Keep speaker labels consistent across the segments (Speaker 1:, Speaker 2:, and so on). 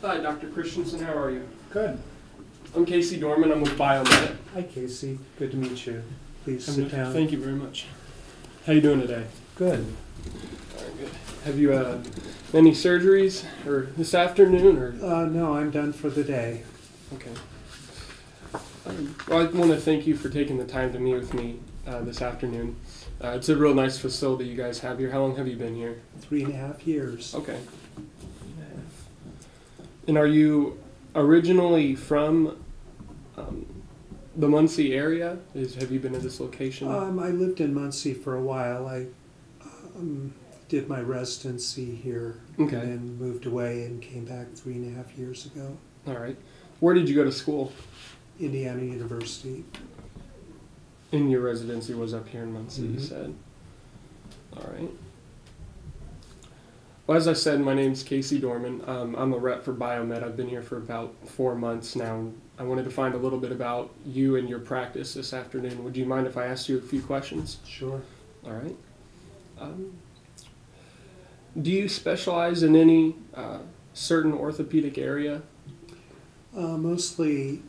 Speaker 1: Hi, Dr. Christensen. How are you?
Speaker 2: Good.
Speaker 1: I'm Casey Dorman. I'm with Biomed.
Speaker 2: Hi, Casey. Good to meet you. Please sit down.
Speaker 1: Thank you very much. How you doing today?
Speaker 2: Good.
Speaker 1: All right, good. Have you had any surgeries or this afternoon? Or
Speaker 2: No, I'm done for the day.
Speaker 1: okay. Well, I want to thank you for taking the time to meet with me this afternoon. It's a real nice facility you guys have here. How long have you been here?
Speaker 2: 3.5 years.
Speaker 1: Okay. And are you originally from the Muncie area? Have you been to this location?
Speaker 2: I lived in Muncie for a while. I did my residency here,
Speaker 1: Okay.
Speaker 2: and then moved away and came back 3.5 years ago.
Speaker 1: All right. Where did you go to school?
Speaker 2: Indiana University.
Speaker 1: And your residency was up here in Muncie, you
Speaker 2: Mhm.
Speaker 1: said. All right. Well, as I said, my name's Casey Dorman. I'm a rep for Biomed. I've been here for about 4 months now. I wanted to find a little bit about you and your practice this afternoon. Would you mind if I asked you a few questions?
Speaker 2: Sure.
Speaker 1: All right. Do you specialize in any certain orthopedic area?
Speaker 2: Mostly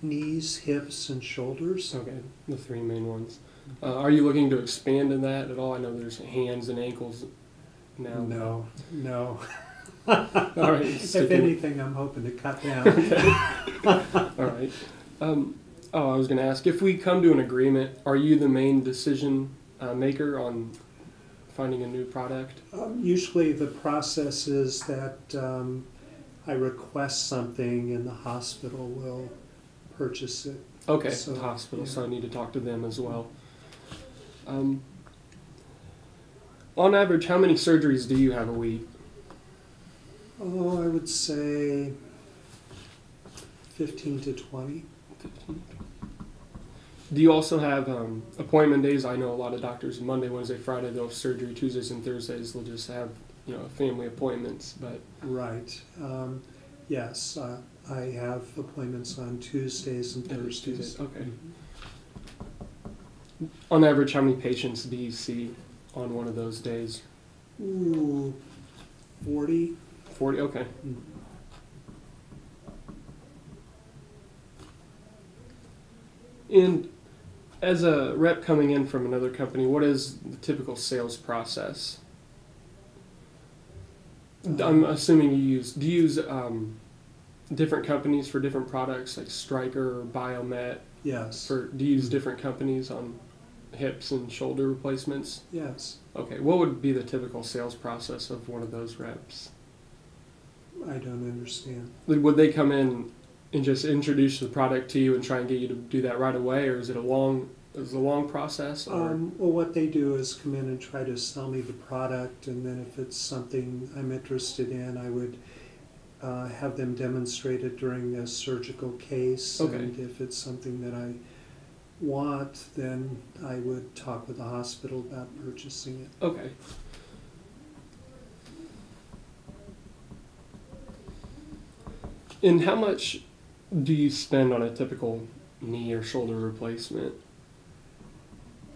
Speaker 2: knees, hips, and shoulders.
Speaker 1: Okay, the three main ones. Are you looking to expand in that at all? I know there's hands and ankles now.
Speaker 2: No.
Speaker 1: All right.
Speaker 2: If anything, I'm hoping to cut down.
Speaker 1: All right. I was going to ask, if we come to an agreement, are you the main decision maker on finding a new product?
Speaker 2: Usually the process is that I request something and the hospital will purchase it.
Speaker 1: Okay,
Speaker 2: So,
Speaker 1: the hospital,
Speaker 2: yeah.
Speaker 1: so I need to talk to them as well. On average, how many surgeries do you have a week?
Speaker 2: Oh, I would say 15 to 20.
Speaker 1: 15. Do you also have appointment days? I know a lot of doctors, Monday, Wednesday, Friday, they'll have surgery. Tuesdays and Thursdays, they'll just have family appointments. But
Speaker 2: Right. Yes, I have appointments on Tuesdays and Thursdays.
Speaker 1: Tuesdays, okay.
Speaker 2: Mhm.
Speaker 1: On average, how many patients do you see on one of those days?
Speaker 2: Ooh, 40.
Speaker 1: 40, okay.
Speaker 2: Mm.
Speaker 1: And as a rep coming in from another company, what is the typical sales process? I'm assuming do you use different companies for different products, like Stryker or Biomet?
Speaker 2: Yes.
Speaker 1: Do you use different companies on hips and shoulder replacements?
Speaker 2: Yes.
Speaker 1: Okay, what would be the typical sales process of one of those reps?
Speaker 2: I don't understand.
Speaker 1: Would they come in and just introduce the product to you and try and get you to do that right away, or is it a long process? Or?
Speaker 2: Well, what they do is come in and try to sell me the product, and then if it's something I'm interested in, I would have them demonstrate it during a surgical case.
Speaker 1: Okay.
Speaker 2: And if it's something that I want, then I would talk with the hospital about purchasing it.
Speaker 1: Okay. And how much do you spend on a typical knee or shoulder replacement?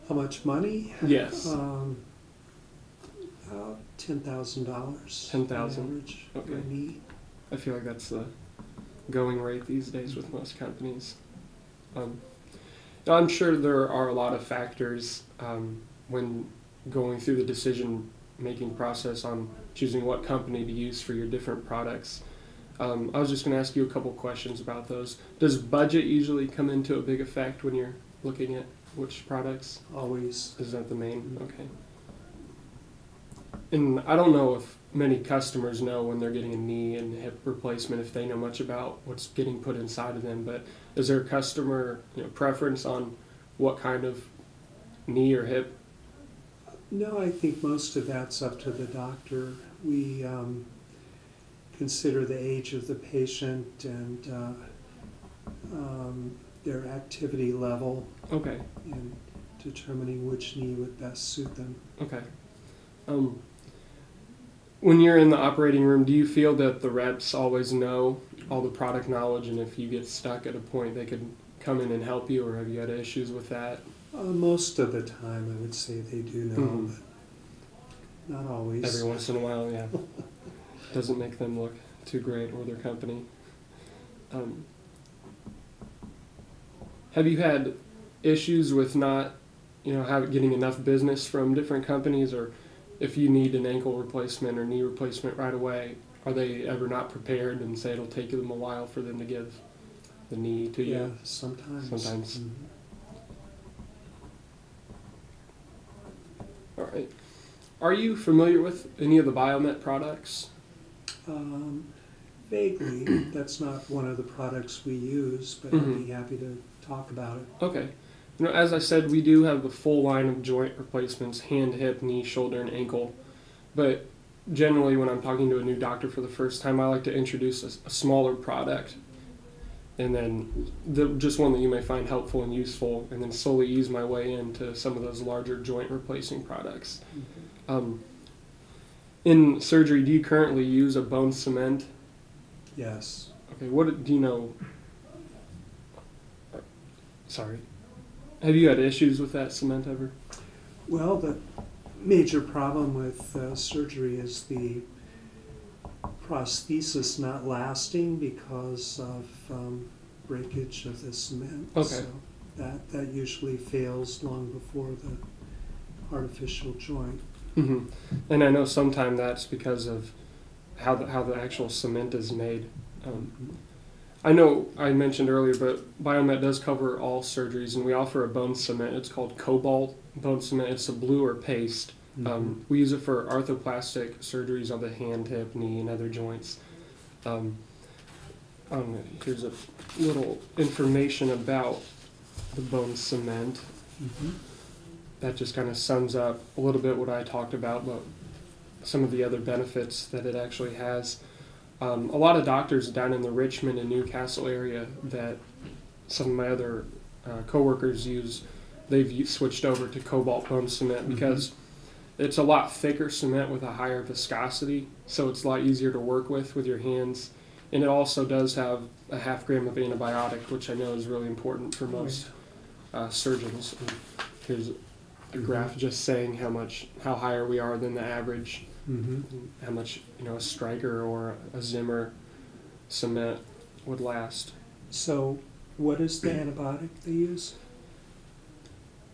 Speaker 2: How much money?
Speaker 1: Yes.
Speaker 2: $10,000.
Speaker 1: $10,000.
Speaker 2: on average for
Speaker 1: Okay.
Speaker 2: a knee.
Speaker 1: I feel like that's the going rate these days with most companies. I'm sure there are a lot of factors when going through the decision-making process on choosing what company to use for your different products. I was just going to ask you a couple questions about those. Does budget usually come into a big effect when you're looking at which products?
Speaker 2: Always.
Speaker 1: Is that the main? Okay. And I don't know if many customers know when they're getting a knee and hip replacement, if they know much about what's getting put inside of them, but is there a customer preference on what kind of knee or hip?
Speaker 2: No, I think most of that's up to the doctor. We consider the age of the patient and their activity level
Speaker 1: Okay.
Speaker 2: in determining which knee would best suit them.
Speaker 1: Okay. When you're in the operating room, do you feel that the reps always know all the product knowledge, and if you get stuck at a point, they could come in and help you, or have you had issues with that?
Speaker 2: Most of the time, I would say they do know, but not always.
Speaker 1: Every once in a while, yeah. Doesn't make them look too great, or their company. Have you had issues with not, getting enough business from different companies, or if you need an ankle replacement or knee replacement right away, are they ever not prepared and say it'll take them a while for them to give the knee to you?
Speaker 2: Yeah, sometimes.
Speaker 1: Sometimes.
Speaker 2: Mhm.
Speaker 1: All right. Are you familiar with any of the Biomet products?
Speaker 2: Vaguely. That's not one of the products we use, but I'd be happy to talk about it.
Speaker 1: Okay. As I said, we do have the full line of joint replacements: hand, hip, knee, shoulder, and ankle. But generally, when I'm talking to a new doctor for the first time, I like to introduce a smaller product, and then just one that you may find helpful and useful, and then slowly ease my way into some of those larger joint replacing products. In surgery, do you currently use a bone cement?
Speaker 2: Yes.
Speaker 1: Okay, what do you know? Sorry. Have you had issues with that cement ever?
Speaker 2: Well, the major problem with surgery is the prosthesis not lasting because of breakage of the cement.
Speaker 1: Okay.
Speaker 2: So that usually fails long before the artificial joint.
Speaker 1: Mm-hmm. And I know sometimes that's because of how the actual cement is made. I know I mentioned earlier, but Biomet does cover all surgeries, and we offer a bone cement. It's called Cobalt bone cement. It's a bluer paste. We use it for arthroplastic surgeries on the hand, hip, knee, and other joints. Here's a little information about the bone cement. That just kind of sums up a little bit what I talked about, but some of the other benefits that it actually has. A lot of doctors down in the Richmond and Newcastle area that some of my other coworkers use, they've switched over to Cobalt bone cement because it's a lot thicker cement with a higher viscosity, so it's a lot easier to work with your hands. And it also does have a 0.5 gram of antibiotic, which I know is really important for most surgeons. And here's a graph just saying how higher we are than the average. How much a Stryker or a Zimmer cement would last.
Speaker 2: So, what is the antibiotic they use?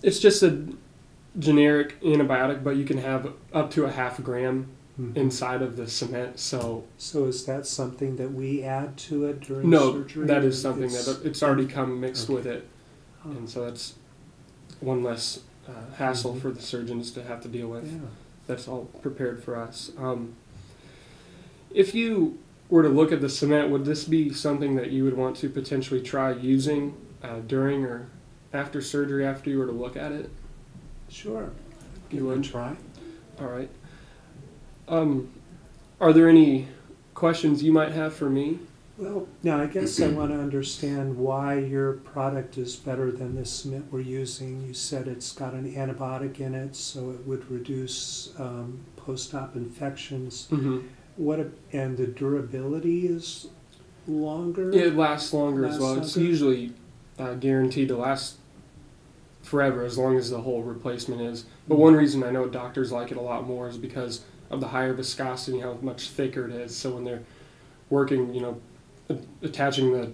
Speaker 1: It's just a generic antibiotic, but you can have up to a 0.5 gram inside of the cement. So
Speaker 2: is that something that we add to it during surgery?
Speaker 1: No, that is something that it's already come mixed with it, and so that's one less hassle for the surgeons to have to deal with.
Speaker 2: Yeah.
Speaker 1: That's all prepared for us. If you were to look at the cement, would this be something that you would want to potentially try using during or after surgery, after you were to look at it?
Speaker 2: Sure.
Speaker 1: You would?
Speaker 2: Try.
Speaker 1: All right. Are there any questions you might have for me?
Speaker 2: Well, now I guess I want to understand why your product is better than the cement we're using. You said it's got an antibiotic in it, so it would reduce post-op infections. And the durability is longer?
Speaker 1: It lasts longer as well. It's usually guaranteed to last forever, as long as the whole replacement is. But one reason I know doctors like it a lot more is because of the higher viscosity, how much thicker it is. So when they're working, attaching the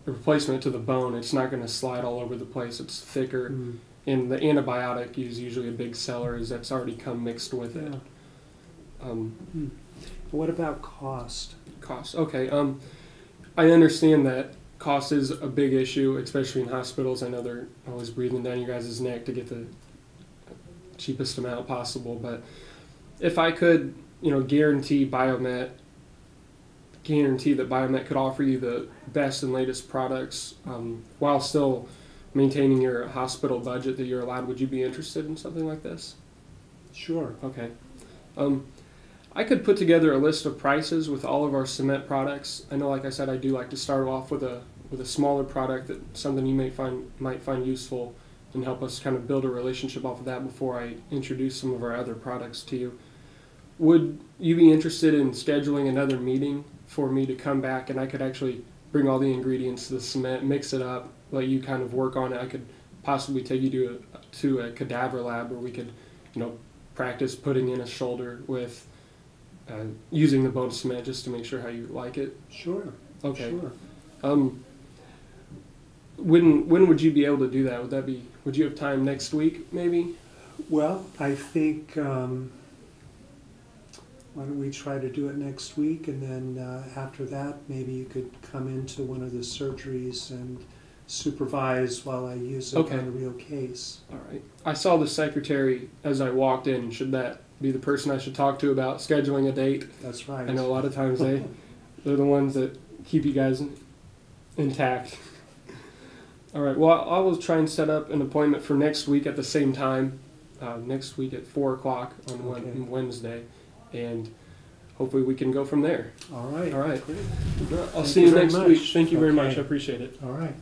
Speaker 1: replacement to the bone, it's not going to slide all over the place. It's thicker. And the antibiotic is usually a big seller, is that's already come mixed with it.
Speaker 2: What about cost?
Speaker 1: Cost. Okay. I understand that cost is a big issue, especially in hospitals. I know they're always breathing down your guys' neck to get the cheapest amount possible. But if I could, guarantee that Biomet could offer you the best and latest products while still maintaining your hospital budget that you're allowed, would you be interested in something like this?
Speaker 2: Sure.
Speaker 1: Okay. I could put together a list of prices with all of our cement products. I know, like I said, I do like to start off with a smaller product, that something you might find useful, and help us kind of build a relationship off of that before I introduce some of our other products to you. Would you be interested in scheduling another meeting for me to come back, and I could actually bring all the ingredients to the cement, mix it up, let you kind of work on it? I could possibly take you to a cadaver lab where we could, practice putting in a shoulder with using the bone cement just to make sure how you like it.
Speaker 2: Sure.
Speaker 1: Okay.
Speaker 2: Sure.
Speaker 1: When would you be able to do that? Would you have time next week maybe?
Speaker 2: Well, I think, why don't we try to do it next week, and then after that, maybe you could come into one of the surgeries and supervise while I use it
Speaker 1: Okay.
Speaker 2: on a real case.
Speaker 1: All right. I saw the secretary as I walked in. Should that be the person I should talk to about scheduling a date?
Speaker 2: That's right.
Speaker 1: I know a lot of times they're the ones that keep you guys intact. All right. Well, I will try and set up an appointment for next week at the same time. Next week at 4 o'clock on
Speaker 2: Okay.
Speaker 1: Wednesday, and hopefully we can go from there.
Speaker 2: All right.
Speaker 1: All right.
Speaker 2: Great.
Speaker 1: I'll
Speaker 2: Thank
Speaker 1: see
Speaker 2: you
Speaker 1: you
Speaker 2: very
Speaker 1: next
Speaker 2: much.
Speaker 1: week. Thank you very
Speaker 2: Okay.
Speaker 1: much. I appreciate it.
Speaker 2: All right.